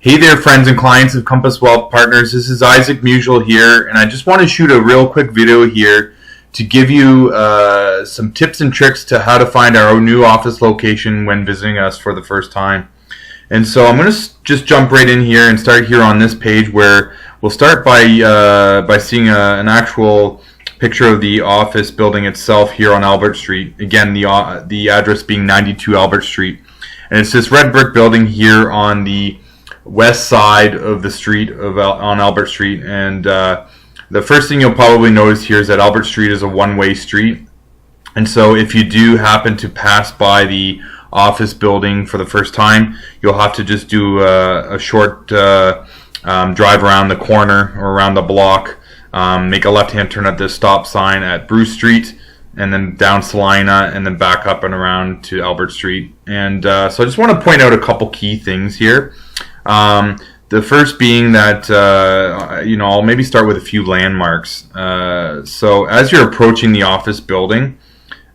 Hey there, friends and clients of Compass Wealth Partners. This is Isaac Musial here, and I just want to shoot a real quick video here to give you some tips and tricks to how to find our new office location when visiting us for the first time. And so I'm going to just jump right in here and start here on this page, where we'll start by seeing an actual picture of the office building itself here on Albert Street. Again, the address being 92 Albert Street, and it's this red brick building here on the west side of the street on Albert Street. And the first thing you'll probably notice here is that Albert Street is a one-way street, and so if you do happen to pass by the office building for the first time, you'll have to just do a short drive around the corner or around the block, make a left-hand turn at this stop sign at Bruce Street, and then down Salina, and then back up and around to Albert Street. And so I just want to point out a couple key things here. The first being that, I'll maybe start with a few landmarks. So as you're approaching the office building,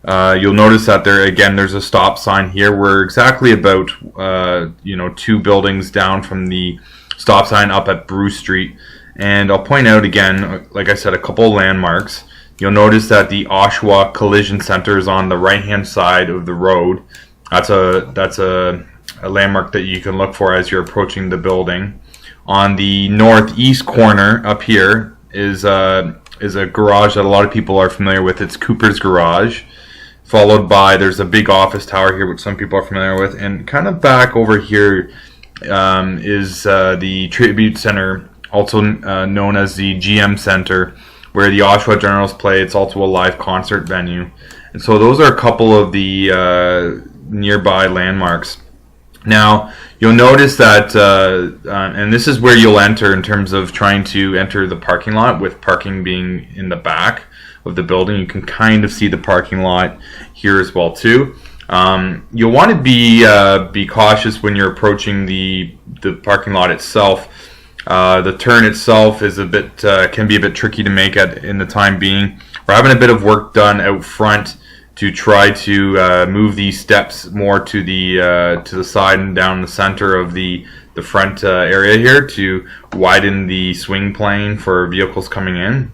you'll notice that there's a stop sign here. We're exactly about, 2 buildings down from the stop sign up at Bruce Street. And I'll point out again, like I said, a couple of landmarks. You'll notice that the Oshawa Collision Center is on the right-hand side of the road. That's a landmark that you can look for as you're approaching the building. On the northeast corner up here is a garage that a lot of people are familiar with. It's Cooper's Garage, followed by, there's a big office tower here which some people are familiar with, and kind of back over here is the Tribute Center, also known as the GM Center, where the Oshawa Generals play. It's also a live concert venue. And so those are a couple of the nearby landmarks. Now, you'll notice that, and this is where you'll enter in terms of trying to enter the parking lot, with parking being in the back of the building. You can kind of see the parking lot here as well too. You'll want to be cautious when you're approaching the parking lot itself. The turn itself is can be a bit tricky to make in the time being. We're having a bit of work done out front to try to move these steps more to the side and down the center of the front area here, to widen the swing plane for vehicles coming in.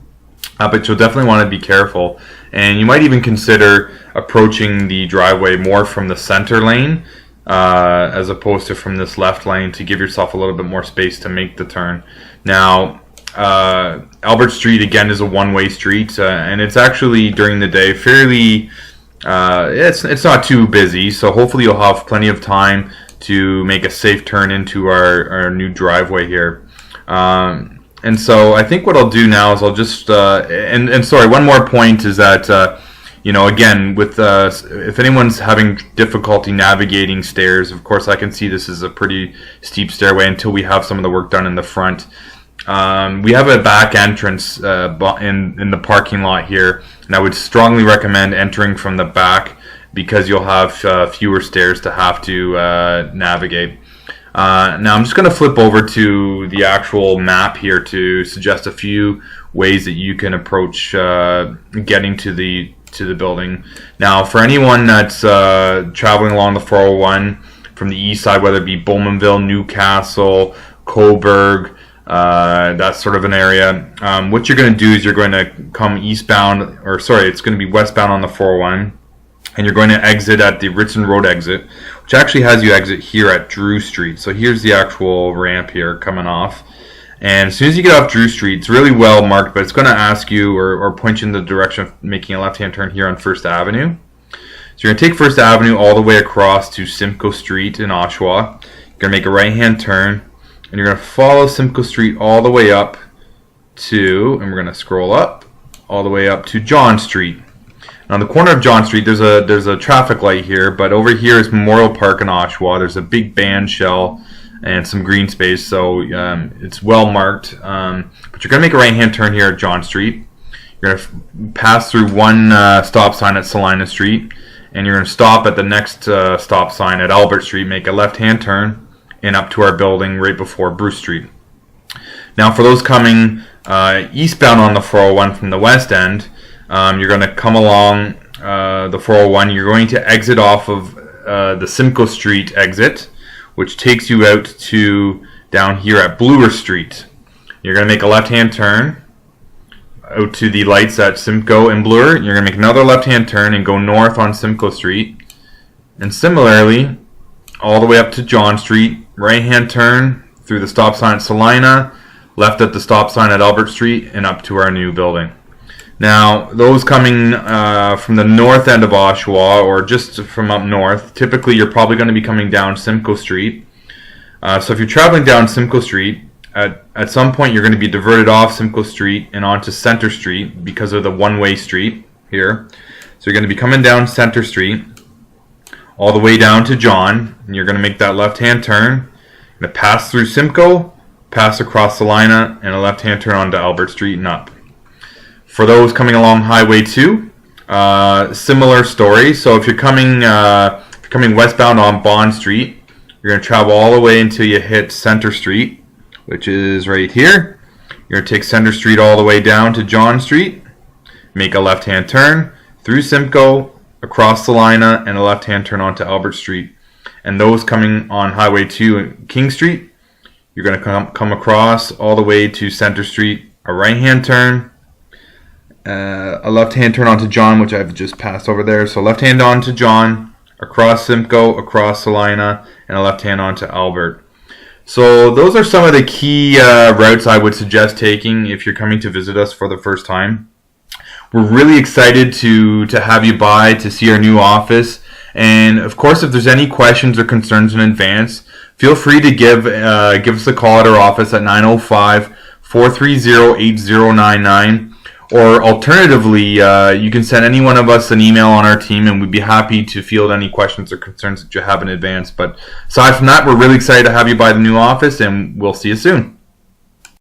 But you'll definitely want to be careful, and you might even consider approaching the driveway more from the center lane as opposed to from this left lane, to give yourself a little bit more space to make the turn. Now, Albert Street again is a one-way street, and it's actually during the day fairly it's not too busy, so hopefully you'll have plenty of time to make a safe turn into our new driveway here. And so I think what I'll do now is I'll just and sorry, one more point is that again, with if anyone's having difficulty navigating stairs, of course I can see this is a pretty steep stairway until we have some of the work done in the front. We have a back entrance in the parking lot here, and I would strongly recommend entering from the back, because you'll have fewer stairs to have to navigate. Now I'm just going to flip over to the actual map here to suggest a few ways that you can approach getting to the building. Now, for anyone that's traveling along the 401 from the east side, whether it be Bowmanville, Newcastle, Coburg, that sort of an area, what you're going to do is you're going to come eastbound, it's going to be westbound on the 401, and you're going to exit at the Richmond Road exit, which actually has you exit here at Drew Street. So here's the actual ramp here coming off, and as soon as you get off Drew Street, it's really well marked, but it's going to ask you or point you in the direction of making a left-hand turn here on First Avenue. So you're going to take First Avenue all the way across to Simcoe Street in Oshawa. You're going to make a right-hand turn, and you're going to follow Simcoe Street all the way up to, and we're going to scroll up all the way up to John Street. Now, on the corner of John Street, there's a traffic light here, but over here is Memorial Park in Oshawa. There's a big band shell and some green space, so it's well marked. But you're going to make a right-hand turn here at John Street. You're going to pass through one stop sign at Salina Street, and you're going to stop at the next stop sign at Albert Street, make a left-hand turn, and up to our building right before Bruce Street. Now, for those coming eastbound on the 401 from the west end, you're going to come along the 401. You're going to exit off of the Simcoe Street exit, which takes you out to down here at Bloor Street. You're going to make a left-hand turn out to the lights at Simcoe and Bloor. You're going to make another left-hand turn and go north on Simcoe Street. And similarly, all the way up to John Street, right-hand turn through the stop sign at Salina, left at the stop sign at Albert Street, and up to our new building. Now, those coming from the north end of Oshawa, or just from up north, typically you're probably going to be coming down Simcoe Street. So if you're traveling down Simcoe Street, at some point you're going to be diverted off Simcoe Street and onto Center Street because of the one-way street here. So you're going to be coming down Center Street all the way down to John, and you're going to make that left-hand turn. You're going to pass through Simcoe, pass across Salina, and a left-hand turn onto Albert Street and up. For those coming along Highway 2, similar story. So if you're coming westbound on Bond Street, you're going to travel all the way until you hit Center Street, which is right here. You're going to take Center Street all the way down to John Street, make a left-hand turn through Simcoe, across Salina, and a left-hand turn onto Albert Street. And those coming on Highway 2 and King Street, you're going to come across all the way to Center Street, a right-hand turn, a left-hand turn onto John, which I've just passed over there. So left-hand onto John, across Simcoe, across Salina, and a left-hand onto Albert. So those are some of the key routes I would suggest taking if you're coming to visit us for the first time. We're really excited to have you by to see our new office. And of course, if there's any questions or concerns in advance, feel free to give us a call at our office at 905-430-8099. Or alternatively, you can send any one of us an email on our team, and we'd be happy to field any questions or concerns that you have in advance. But aside from that, we're really excited to have you by the new office, and we'll see you soon.